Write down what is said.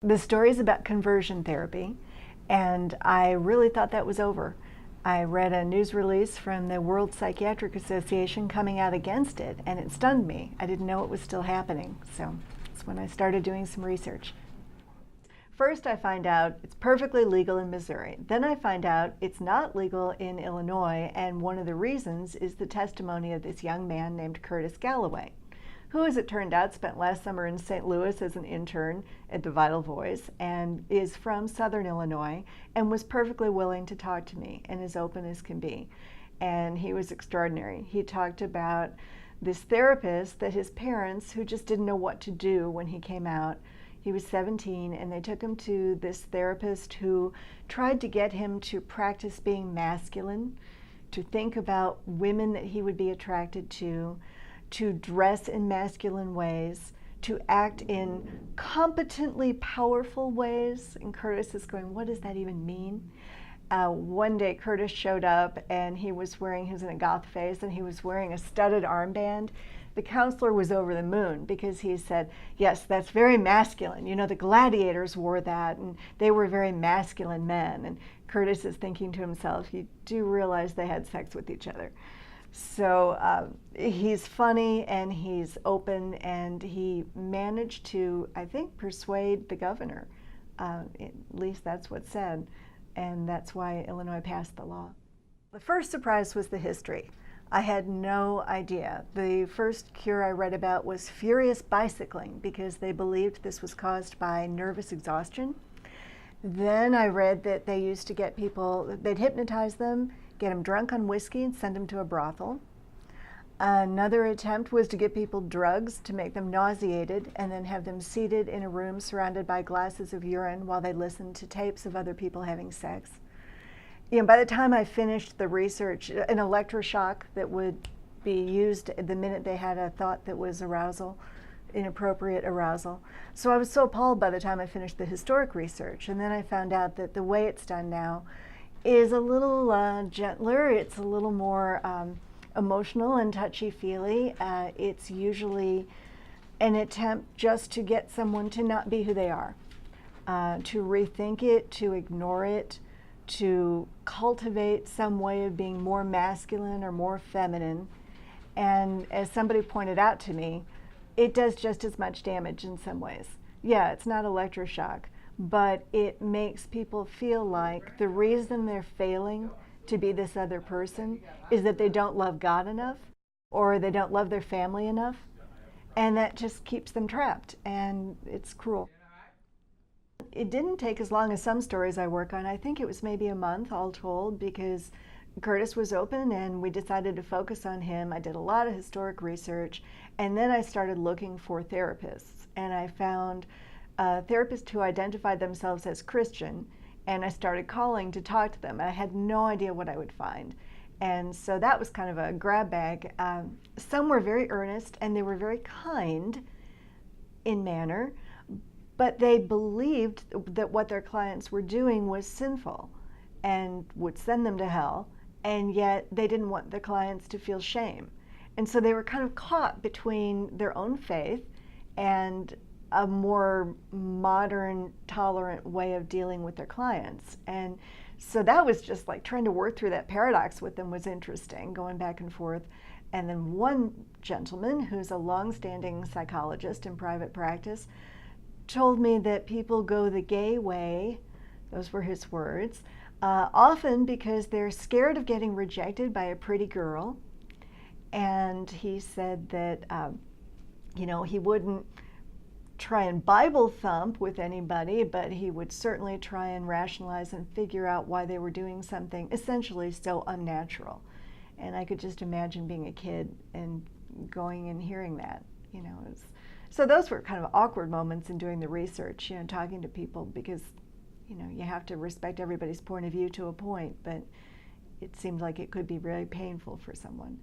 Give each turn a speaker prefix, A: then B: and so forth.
A: The story is about conversion therapy, and I really thought that was over. I read a news release from the World Psychiatric Association coming out against it, and it stunned me. I didn't know it was still happening, so that's when I started doing some research. First, I find out it's perfectly legal in Missouri. Then I find out it's not legal in Illinois, and one of the reasons is the testimony of this young man named Curtis Galloway, who, as it turned out, spent last summer in St. Louis as an intern at the Vital Voice and is from Southern Illinois and was perfectly willing to talk to me and as open as can be. And he was extraordinary. He talked about this therapist that his parents, who just didn't know what to do when he came out, he was 17, and they took him to this therapist who tried to get him to practice being masculine, to think about women that he would be attracted to dress in masculine ways, to act in competently powerful ways. And Curtis is going, what does that even mean? One day Curtis showed up and he was in a goth phase, and he was wearing a studded armband. The counselor was over the moon because he said, yes, that's very masculine. You know, the gladiators wore that and they were very masculine men. And Curtis is thinking to himself, you do realize they had sex with each other. So he's funny and he's open, and he managed to, I think, persuade the governor. At least that's what's said, and that's why Illinois passed the law. The first surprise was the history. I had no idea. The first cure I read about was furious bicycling because they believed this was caused by nervous exhaustion. Then I read that they used to get people, they'd hypnotize them, get them drunk on whiskey and send them to a brothel. Another attempt was to get people drugs to make them nauseated and then have them seated in a room surrounded by glasses of urine while they listened to tapes of other people having sex. You know, by the time I finished the research, an electroshock that would be used the minute they had a thought that was arousal, inappropriate arousal. So I was so appalled by the time I finished the historic research, and then I found out that the way it's done now is a little gentler. It's a little more emotional and touchy-feely. It's usually an attempt just to get someone to not be who they are, to rethink it, to ignore it, to cultivate some way of being more masculine or more feminine. And as somebody pointed out to me, it does just as much damage in some ways. Yeah, it's not electroshock, but it makes people feel like the reason they're failing to be this other person is that they don't love God enough, or they don't love their family enough, and that just keeps them trapped, and it's cruel. It didn't take as long as some stories I work on. I think it was maybe a month all told, because Curtis was open and we decided to focus on him. I did a lot of historic research, and then I started looking for therapists, and I found therapists who identified themselves as Christian, and I started calling to talk to them. I had no idea what I would find. And so that was kind of a grab bag. Some were very earnest and they were very kind in manner, but they believed that what their clients were doing was sinful and would send them to hell, and yet they didn't want their clients to feel shame. And so they were kind of caught between their own faith and a more modern, tolerant way of dealing with their clients. And so that was just like trying to work through that paradox with them was interesting, going back and forth. And then one gentleman who's a long-standing psychologist in private practice told me that people go the gay way, those were his words, often because they're scared of getting rejected by a pretty girl. And he said that, he wouldn't try and Bible thump with anybody, but he would certainly try and rationalize and figure out why they were doing something essentially so unnatural. And I could just imagine being a kid and going and hearing that, So those were kind of awkward moments in doing the research, talking to people, because, you have to respect everybody's point of view to a point, but it seemed like it could be really painful for someone.